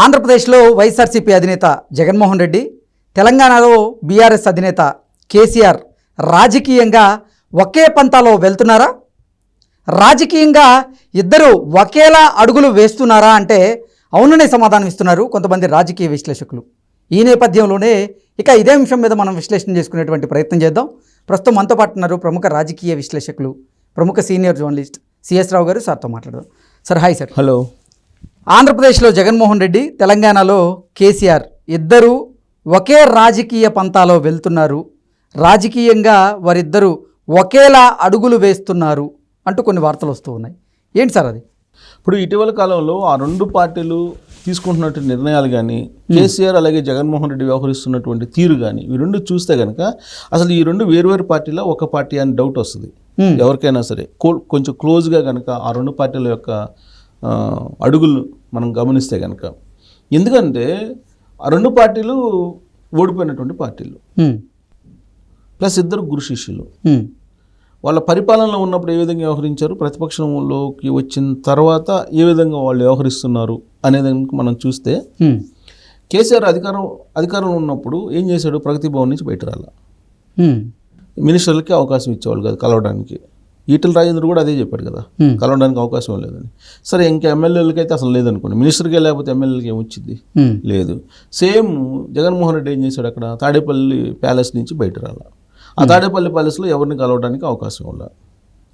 ఆంధ్రప్రదేశ్లో వైఎస్ఆర్సీపీ అధినేత జగన్మోహన్ రెడ్డి, తెలంగాణలో బీఆర్ఎస్ అధినేత కేసీఆర్ రాజకీయంగా ఒకే పంతాలో వెళ్తున్నారా? రాజకీయంగా ఇద్దరు ఒకేలా అడుగులు వేస్తున్నారా అంటే అవుననే సమాధానం ఇస్తున్నారు కొంతమంది రాజకీయ విశ్లేషకులు. ఈ నేపథ్యంలోనే ఇక ఇదే అంశం మీద మనం విశ్లేషణ చేసుకునేటువంటి ప్రయత్నం చేద్దాం. ప్రస్తుతం మనతో పాటు ఉన్నారు ప్రముఖ రాజకీయ విశ్లేషకులు, ప్రముఖ సీనియర్ జర్నలిస్ట్ సిఎస్ రావు గారు. సార్తో మాట్లాడదాం. Sir hi sir. హలో. ఆంధ్రప్రదేశ్లో జగన్మోహన్ రెడ్డి, తెలంగాణలో కేసీఆర్ ఇద్దరు ఒకే రాజకీయ పంతాలో వెళ్తున్నారు, రాజకీయంగా వారిద్దరూ ఒకేలా అడుగులు వేస్తున్నారు అంటూ కొన్ని వార్తలు వస్తూ ఉన్నాయి. ఏంటి సార్ అది? ఇప్పుడు ఇటీవల కాలంలో ఆ రెండు పార్టీలు తీసుకుంటున్నటువంటి నిర్ణయాలు కానీ, కేసీఆర్ అలాగే జగన్మోహన్ రెడ్డి వ్యవహరిస్తున్నటువంటి తీరు కానీ, ఈ రెండు చూస్తే కనుక అసలు ఈ రెండు వేరువేరు పార్టీల ఒక పార్టీ అని డౌట్ వస్తుంది ఎవరికైనా సరే. కొంచెం క్లోజ్గా కనుక ఆ రెండు పార్టీల యొక్క అడుగులు మనం గమనిస్తే కనుక. ఎందుకంటే ఆ రెండు పార్టీలు ఓడిపోయినటువంటి పార్టీలు, ప్లస్ ఇద్దరు గురు శిష్యులు. వాళ్ళ పరిపాలనలో ఉన్నప్పుడు ఏ విధంగా వ్యవహరించారు, ప్రతిపక్షంలోకి వచ్చిన తర్వాత ఏ విధంగా వాళ్ళు వ్యవహరిస్తున్నారు అనేది మనం చూస్తే, కేసీఆర్ అధికారంలో ఉన్నప్పుడు ఏం చేశాడు? ప్రగతి భవన్ నుంచి బయట రాల, మినిస్టర్లకి అవకాశం ఇచ్చేవాళ్ళు కాదు కలవడానికి. ఈటల రాజేంద్ర కూడా అదే చెప్పాడు కదా, కలవడానికి అవకాశం లేదని. సరే, ఇంకా ఎమ్మెల్యేలకి అయితే అసలు లేదనుకోండి, మినిస్టర్కే లేకపోతే ఎమ్మెల్యేలకి ఏమొచ్చింది? లేదు. సేమ్ జగన్మోహన్ రెడ్డి ఏం చేశాడు? అక్కడ తాడేపల్లి ప్యాలెస్ నుంచి బయట రాల, ఆ తాడేపల్లి ప్యాలెస్లో ఎవరిని కలవడానికి అవకాశం ఉండాలి.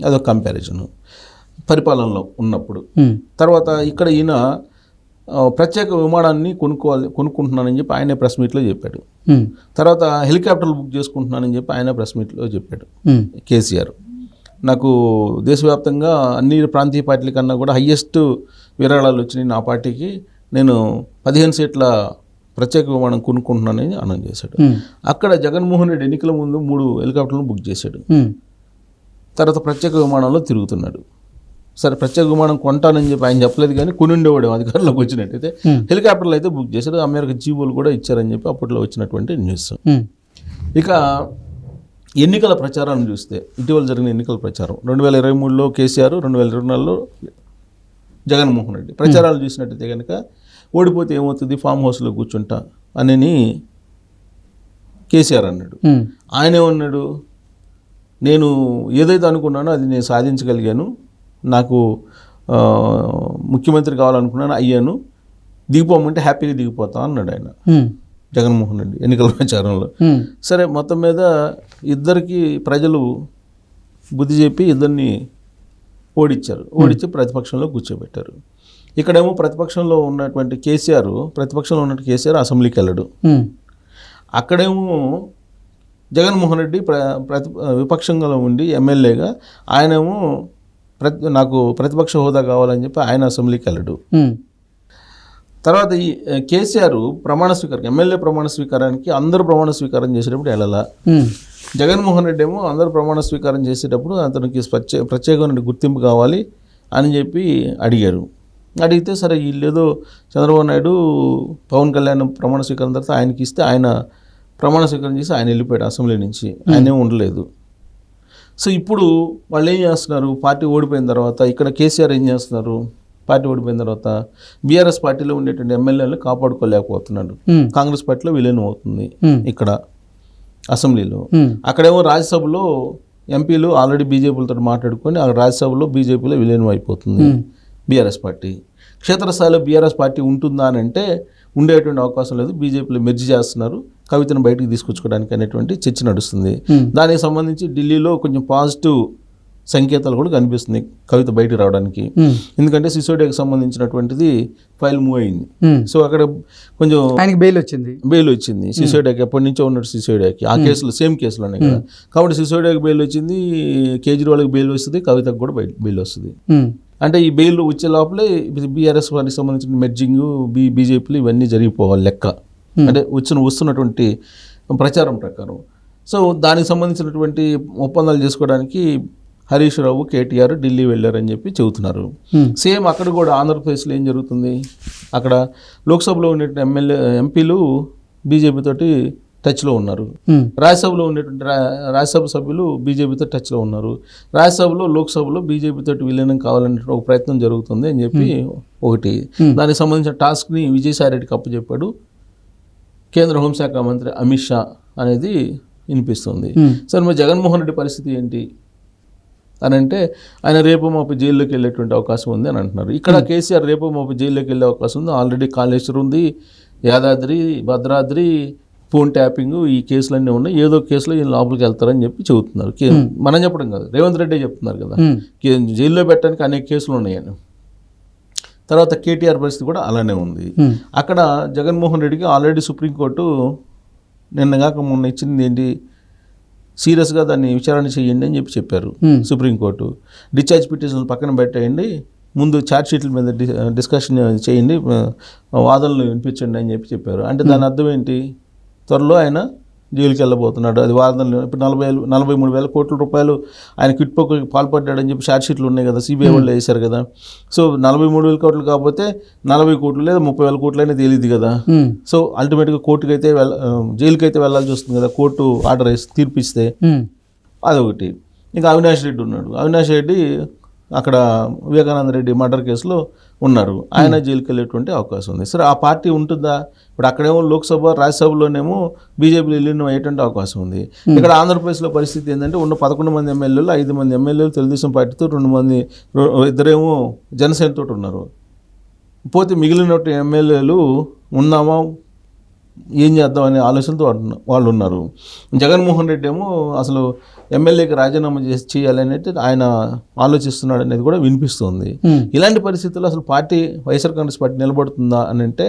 అదొక కంపారిజను పరిపాలనలో ఉన్నప్పుడు. తర్వాత ఇక్కడ ఈయన ప్రత్యేక విమానాన్ని కొనుక్కుంటున్నానని చెప్పి ఆయనే ప్రెస్ మీట్లో చెప్పాడు. తర్వాత హెలికాప్టర్లు బుక్ చేసుకుంటున్నానని చెప్పి ఆయన ప్రెస్ మీట్లో చెప్పాడు కేసీఆర్. నాకు దేశవ్యాప్తంగా అన్ని ప్రాంతీయ పార్టీల కన్నా కూడా హయ్యెస్ట్ విరాళాలు వచ్చినాయి నా పార్టీకి, నేను 15 సీట్ల ప్రత్యేక విమానం కొనుక్కుంటున్నానని అనౌన్స్ చేశాడు. అక్కడ జగన్మోహన్ రెడ్డి ఎన్నికల ముందు 3 హెలికాప్టర్లను బుక్ చేశాడు. తర్వాత ప్రత్యేక విమానంలో తిరుగుతున్నాడు. సరే, ప్రత్యేక విమానం కొంటానని చెప్పి ఆయన చెప్పలేదు, కానీ కొని ఉండేవాడు అధికారంలోకి వచ్చినట్టయితే. హెలికాప్టర్లు అయితే బుక్ చేశాడు, అమెరికా జీవోలు కూడా ఇచ్చారని చెప్పి అప్పట్లో వచ్చినటువంటి న్యూస్. ఇక ఎన్నికల ప్రచారాన్ని చూస్తే, ఇటీవల జరిగిన ఎన్నికల ప్రచారం 2023లో కేసీఆర్, 2024లో జగన్మోహన్ రెడ్డి ప్రచారాలు చూసినట్టయితే కనుక, ఓడిపోతే ఏమవుతుంది, ఫామ్ హౌస్లో కూర్చుంటా అని కేసీఆర్ అన్నాడు. ఆయన ఏమన్నాడు? నేను ఏదైతే అనుకున్నానో అది నేను సాధించగలిగాను, నాకు ముఖ్యమంత్రి కావాలనుకున్నాను, అయ్యాను, దిగిపోమంటే హ్యాపీగా దిగిపోతా అన్నాడు ఆయన జగన్మోహన్ రెడ్డి ఎన్నికల ప్రచారంలో. సరే, మొత్తం మీద ఇద్దరికి ప్రజలు బుద్ధి చెప్పి ఇద్దరిని ఓడించి ప్రతిపక్షంలో కూర్చోబెట్టారు. ఇక్కడేమో ప్రతిపక్షంలో ఉన్నటువంటి కేసీఆర్ అసెంబ్లీకి వెళ్ళడు. అక్కడేమో జగన్మోహన్ రెడ్డి విపక్షంగా ఉండి ఎమ్మెల్యేగా ఆయనేమో నాకు ప్రతిపక్ష హోదా కావాలని చెప్పి ఆయన అసెంబ్లీకి వెళ్ళడు. తర్వాత ఈ కేసీఆర్ ఎమ్మెల్యే ప్రమాణ స్వీకారానికి అందరూ ప్రమాణ స్వీకారం చేసేటప్పుడు వెళ్ళాలా. జగన్మోహన్ రెడ్డి ఏమో అందరూ ప్రమాణ స్వీకారం చేసేటప్పుడు అతనికి ప్రత్యేకమైన గుర్తింపు కావాలి అని చెప్పి అడిగారు. అడిగితే సరే, వీళ్ళేదో చంద్రబాబు నాయుడు పవన్ కళ్యాణ్ ప్రమాణ స్వీకారం తర్వాత ఆయనకి ఇస్తే ఆయన ప్రమాణ స్వీకారం చేసి ఆయన వెళ్ళిపోయాడు అసెంబ్లీ నుంచి, ఆయనే ఉండలేదు. సో ఇప్పుడు వాళ్ళు ఏం చేస్తున్నారు? పార్టీ ఓడిపోయిన తర్వాత ఇక్కడ కేసీఆర్ ఏం చేస్తున్నారు? పార్టీ ఓడిపోయిన తర్వాత బీఆర్ఎస్ పార్టీలో ఉండేటువంటి ఎమ్మెల్యేలను కాపాడుకోలేకపోతున్నాడు. కాంగ్రెస్ పార్టీలో విలీనం అవుతుంది ఇక్కడ అసెంబ్లీలో. అక్కడేమో రాజ్యసభలో ఎంపీలు ఆల్రెడీ బీజేపీలతో మాట్లాడుకొని ఆ రాజ్యసభలో బీజేపీలో విలీనం అయిపోతుంది బీఆర్ఎస్ పార్టీ. క్షేత్రస్థాయిలో బీఆర్ఎస్ పార్టీ ఉంటుందా అని అంటే ఉండేటువంటి అవకాశం లేదు, బీజేపీలో మెర్జ్ చేస్తున్నారు కవితను బయటికి తీసుకొచ్చుకోవడానికి అనేటువంటి చర్చ నడుస్తుంది. దానికి సంబంధించి ఢిల్లీలో కొంచెం పాజిటివ్ సంకేతాలు కూడా కనిపిస్తుంది కవిత బయటకు రావడానికి. ఎందుకంటే సిసోడియాకి సంబంధించినటువంటిది ఫైల్ మూవ్ అయింది. సో అక్కడ కొంచెం ఆయనకి బెయిల్ వచ్చింది. సిసోడియాకి ఎప్పటి నుంచో ఉన్నట్టు సిసోడియాకి ఆ కేసులో సేమ్ కేసులోనే కదా, కాబట్టి సిసోడియాకి బెయిల్ వచ్చింది, కేజ్రీవాల్కి బెయిల్ వస్తుంది, కవితకు కూడా బెయిల్ వస్తుంది. అంటే ఈ బెయిల్ వచ్చే లోపలే బీఆర్ఎస్ వారికి సంబంధించిన మెర్జింగ్, బీజేపీలు ఇవన్నీ జరిగిపోవాలి లెక్క, అంటే వస్తున్నటువంటి ప్రచారం ప్రకారం. సో దానికి సంబంధించినటువంటి ఒప్పందాలు చేసుకోవడానికి హరీష్ రావు, కేటీఆర్ ఢిల్లీ వెళ్ళారని చెప్పి చెబుతున్నారు. సేమ్ అక్కడ కూడా ఆంధ్రప్రదేశ్లో ఏం జరుగుతుంది? అక్కడ లోక్సభలో ఉండే ఎంపీలు బీజేపీ తోటి టచ్లో ఉన్నారు. రాజ్యసభలో ఉన్నటువంటి రాజ్యసభ సభ్యులు బీజేపీతో టచ్లో ఉన్నారు. రాజ్యసభలో లోక్సభలో బీజేపీతో విలీనం కావాలనే ఒక ప్రయత్నం జరుగుతుంది అని చెప్పి ఒకటి. దానికి సంబంధించిన టాస్క్ని విజయసాయి రెడ్డికి అప్పచెప్పాడు కేంద్ర హోంశాఖ మంత్రి అమిత్ షా అనేది వినిపిస్తుంది. సరే మరి జగన్మోహన్ రెడ్డి పరిస్థితి ఏంటి అని అంటే ఆయన రేపు మాపు జైల్లోకి వెళ్ళేటువంటి అవకాశం ఉంది అని అంటున్నారు. ఇక్కడ కేసీఆర్ రేపు మాపు జైల్లోకి వెళ్ళే అవకాశం ఉంది. ఆల్రెడీ కాళేశ్వరం ఉంది, యాదాద్రి, భద్రాద్రి, ఫోన్ ట్యాపింగ్, ఈ కేసులన్నీ ఉన్నాయి. ఏదో కేసులో ఈయన లోపలికి వెళ్తారని చెప్పి చెబుతున్నారు. మనం చెప్పడం కాదు, రేవంత్ రెడ్డి చెప్తున్నారు కదా జైల్లో పెట్టడానికి అనేక కేసులు ఉన్నాయని. తర్వాత కేటీఆర్ పరిస్థితి కూడా అలానే ఉంది. అక్కడ జగన్మోహన్ రెడ్డికి ఆల్రెడీ సుప్రీంకోర్టు నిన్నగాక మొన్న ఇచ్చింది ఏంటి, సీరియస్గా దాన్ని విచారణ చేయండి అని చెప్పి చెప్పారు సుప్రీంకోర్టు. డిశ్చార్జ్ పిటిషన్ పక్కన పెట్టేయండి, ముందు ఛార్జ్షీట్ల మీద డిస్కషన్ చేయండి, వాదనలు వినిపించండి అని చెప్పి చెప్పారు. అంటే దాని అర్థం ఏంటి, త్వరలో ఆయన జైలుకి వెళ్ళబోతున్నాడు. అది వాదనలు ఇప్పుడు 43,000 కోట్ల రూపాయలు ఆయన క్విట్పోకి పాల్పడ్డాడని చెప్పి ఛార్జ్షీట్లు ఉన్నాయి కదా, సిబిఐ వాళ్ళు వేశారు కదా. సో 43,000 కోట్లు కాకపోతే 40 కోట్లు లేదా 30,000 కోట్లు అయినా తెలియదు కదా. సో అల్టిమేట్గా కోర్టుకి అయితే జైలుకి అయితే వెళ్ళాల్సి వస్తుంది కదా, కోర్టు ఆర్డర్ వేసి తీర్పిస్తే. అదొకటి. ఇంకా అవినాష్ రెడ్డి ఉన్నాడు. అవినాష్ రెడ్డి అక్కడ వివేకానంద రెడ్డి మర్డర్ కేసులో ఉన్నారు. ఆయన జైలుకి వెళ్ళేటువంటి అవకాశం ఉంది. సరే ఆ పార్టీ ఉంటుందా? ఇప్పుడు అక్కడేమో లోక్సభ, రాజ్యసభలోనేమో బీజేపీ విలీనం అయ్యేటువంటి అవకాశం ఉంది. ఇక్కడ ఆంధ్రప్రదేశ్లో పరిస్థితి ఏంటంటే ఉన్న 11 మంది ఎమ్మెల్యేలు 5 మంది ఎమ్మెల్యేలు తెలుగుదేశం పార్టీతో, 2 మంది, ఇద్దరేమో జనసేనతో ఉన్నారు. పోతే మిగిలిన ఎమ్మెల్యేలు ఉన్నామా ఏం చేద్దామనే ఆలోచనతో వాళ్ళు ఉన్నారు. జగన్మోహన్ రెడ్డి ఏమో అసలు ఎమ్మెల్యేకి రాజీనామా చేయాలనేది ఆయన ఆలోచిస్తున్నాడు అనేది కూడా వినిపిస్తుంది. ఇలాంటి పరిస్థితుల్లో అసలు పార్టీ వైఎస్ఆర్ కాంగ్రెస్ పార్టీ నిలబడుతుందా అని అంటే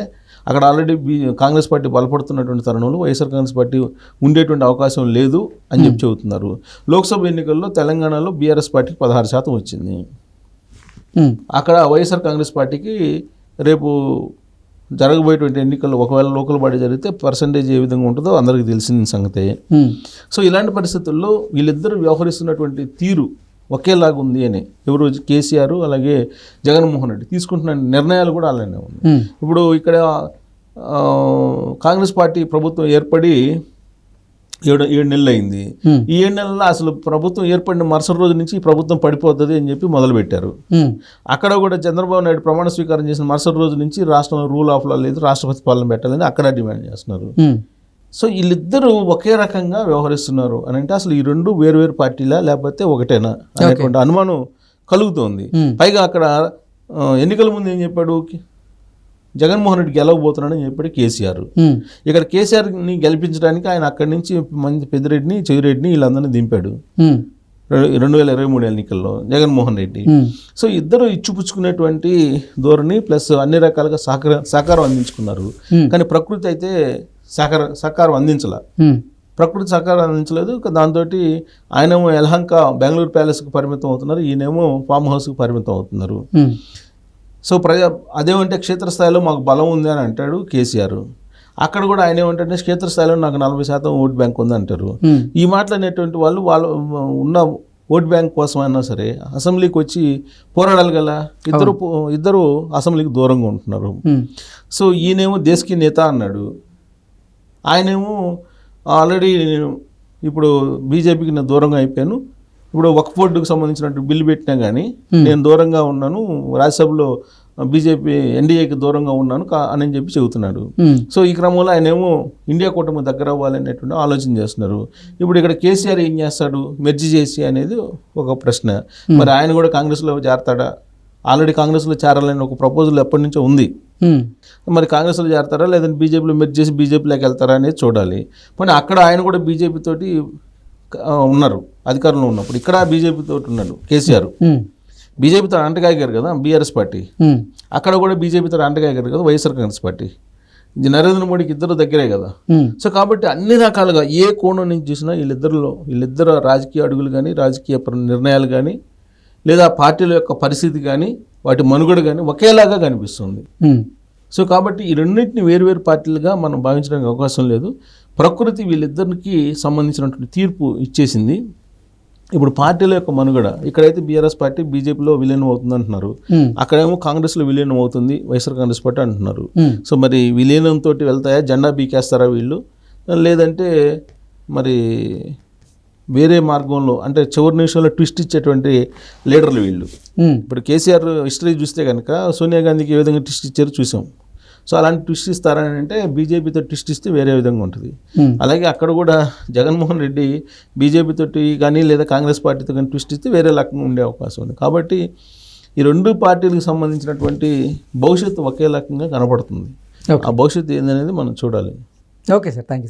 అక్కడ ఆల్రెడీ కాంగ్రెస్ పార్టీ బలపడుతున్నటువంటి తరుణంలో వైఎస్ఆర్ కాంగ్రెస్ పార్టీ ఉండేటువంటి అవకాశం లేదు అని చెప్పి చెబుతున్నారు. లోక్సభ ఎన్నికల్లో తెలంగాణలో బీఆర్ఎస్ పార్టీకి 16% వచ్చింది. అక్కడ వైఎస్ఆర్ కాంగ్రెస్ పార్టీకి రేపు జరగబోయేటువంటి ఎన్నికల్లో ఒకవేళ లోకల్ బాడీ జరిగితే పర్సంటేజ్ ఏ విధంగా ఉంటుందో అందరికీ తెలిసిన సంగతే. సో ఇలాంటి పరిస్థితుల్లో వీళ్ళిద్దరూ వ్యవహరిస్తున్నటువంటి తీరు ఒకేలాగా ఉంది అని ఎవరు కేసీఆర్ అలాగే జగన్మోహన్ రెడ్డి తీసుకుంటున్న నిర్ణయాలు కూడా అలానే ఉన్నాయి. ఇప్పుడు ఇక్కడ కాంగ్రెస్ పార్టీ ప్రభుత్వం ఏర్పడి 7 నెలలు అయింది. ఈ 7 నెలల్లో అసలు ప్రభుత్వం ఏర్పడిన మరుసటి రోజు నుంచి ఈ ప్రభుత్వం పడిపోతుంది అని చెప్పి మొదలుపెట్టారు. అక్కడ కూడా చంద్రబాబు నాయుడు ప్రమాణ స్వీకారం చేసిన మరుసటి రోజు నుంచి రాష్ట్రంలో రూల్ ఆఫ్ లా లేదు, రాష్ట్రపతి పాలన పెట్టాలని అక్కడ డిమాండ్ చేస్తున్నారు. సో వీళ్ళిద్దరూ ఒకే రకంగా వ్యవహరిస్తున్నారు అని అంటే అసలు ఈ రెండు వేరు పార్టీలా లేకపోతే ఒకటేనా అనేటువంటి అనుమానం కలుగుతోంది. పైగా అక్కడ ఎన్నికల ముందు ఏం చెప్పాడు, జగన్మోహన్ రెడ్డి గెలవబోతున్నాడని చెప్పాడు కేసీఆర్. ఇక్కడ కేసీఆర్ని గెలిపించడానికి ఆయన అక్కడి నుంచి పెద్దిరెడ్డిని, చెవిరెడ్డిని వీళ్ళందరినీ దింపాడు 2023 ఎన్నికల్లో జగన్మోహన్ రెడ్డి. సో ఇద్దరు ఇచ్చిపుచ్చుకునేటువంటి ధోరణి ప్లస్ అన్ని రకాలుగా సహకారం అందించుకున్నారు. కానీ ప్రకృతి అయితే సహకారం అందించలే. ప్రకృతి సహకారం అందించలేదు. దాంతో ఆయనేమో యలహంక బెంగళూరు ప్యాలెస్కి పరిమితం అవుతున్నారు, ఈయనేమో ఫామ్ హౌస్కి పరిమితం అవుతున్నారు. సో అదేమంటే క్షేత్రస్థాయిలో మాకు బలం ఉంది అని అంటాడు కేసీఆర్. అక్కడ కూడా ఆయన ఏమంటే క్షేత్రస్థాయిలో నాకు 40% ఓట్ బ్యాంక్ ఉంది అంటారు. ఈ మాటలు అనేటువంటి వాళ్ళు ఉన్న ఓట్ బ్యాంక్ కోసం అయినా సరే అసెంబ్లీకి వచ్చి పోరాడాలి కదా. ఇద్దరు అసెంబ్లీకి దూరంగా ఉంటున్నారు. సో ఈయనేమో దేశకి నేత అన్నాడు, ఆయనేమో ఆల్రెడీ ఇప్పుడు బీజేపీకి నేను దూరంగా అయిపోయాను, ఇప్పుడు వక్ఫ్ బోర్డుకు సంబంధించినట్టు బిల్లు పెట్టినా కానీ నేను దూరంగా ఉన్నాను, రాజ్యసభలో బీజేపీ ఎన్డీఏకి దూరంగా ఉన్నాను అని చెప్పి చెబుతున్నాడు. సో ఈ క్రమంలో ఆయనేమో ఇండియా కూటమి దగ్గర అవ్వాలనేటువంటి ఆలోచన చేస్తున్నారు. ఇప్పుడు ఇక్కడ కేసీఆర్ ఏం చేస్తాడు, మెర్జీ చేసి అనేది ఒక ప్రశ్న. మరి ఆయన కూడా కాంగ్రెస్లో చేరతాడా? ఆల్రెడీ కాంగ్రెస్లో చేరాలని ఒక ప్రపోజల్ ఎప్పటి నుంచో ఉంది. మరి కాంగ్రెస్లో చేరతారా లేదంటే బీజేపీలో మెర్జ్ చేసి బీజేపీలోకి వెళ్తారా అనేది చూడాలి. కానీ అక్కడ ఆయన కూడా బీజేపీ తోటి ఉన్నారు, అధికారంలో ఉన్నప్పుడు ఇక్కడ బీజేపీ తోటి ఉన్నాడు కేసీఆర్. బీజేపీతో అంటగాగారు కదా బీఆర్ఎస్ పార్టీ, అక్కడ కూడా బీజేపీతో అంటగాగారు కదా వైఎస్ఆర్ కాంగ్రెస్ పార్టీ. నరేంద్ర మోడీకి ఇద్దరు దగ్గరే కదా. సో కాబట్టి అన్ని రకాలుగా ఏ కోణం నుంచి చూసినా వీళ్ళిద్దరు రాజకీయ అడుగులు కానీ రాజకీయ నిర్ణయాలు కానీ లేదా పార్టీల యొక్క పరిస్థితి కానీ వాటి మనుగడ కానీ ఒకేలాగా కనిపిస్తుంది. సో కాబట్టి ఈ రెండింటిని వేరువేరు పార్టీలుగా మనం భావించడానికి అవకాశం లేదు. ప్రకృతి వీళ్ళిద్దరికి సంబంధించినటువంటి తీర్పు ఇచ్చేసింది. ఇప్పుడు పార్టీల యొక్క మనుగడ ఇక్కడైతే బీఆర్ఎస్ పార్టీ బీజేపీలో విలీనం అవుతుంది అంటున్నారు, అక్కడేమో కాంగ్రెస్లో విలీనం అవుతుంది వైఎస్ఆర్ కాంగ్రెస్ పార్టీ అంటున్నారు. సో మరి విలీనంతో వెళ్తాయా, జెండా బీకేస్తారా వీళ్ళు? లేదంటే మరి వేరే మార్గంలో అంటే చివరి నిమిషంలో ట్విస్ట్ ఇచ్చేటువంటి లీడర్లు వీళ్ళు. ఇప్పుడు కేసీఆర్ హిస్టరీ చూస్తే కనుక సోనియా గాంధీకి ఏ విధంగా ట్విస్ట్ ఇచ్చారో చూసాం. సో అలాంటి ట్విస్ట్ ఇస్తారని అంటే బీజేపీతో ట్విస్ట్ ఇస్తే వేరే విధంగా ఉంటుంది. అలాగే అక్కడ కూడా జగన్మోహన్ రెడ్డి బీజేపీతో కానీ లేదా కాంగ్రెస్ పార్టీతో కానీ ట్విస్ట్ ఇస్తే వేరే రకంగా ఉండే అవకాశం ఉంది. కాబట్టి ఈ రెండు పార్టీలకు సంబంధించినటువంటి భవిష్యత్తు ఒకే రకంగా కనపడుతుంది. ఆ భవిష్యత్తు ఏందనేది మనం చూడాలి. Okay sir, thank you sir.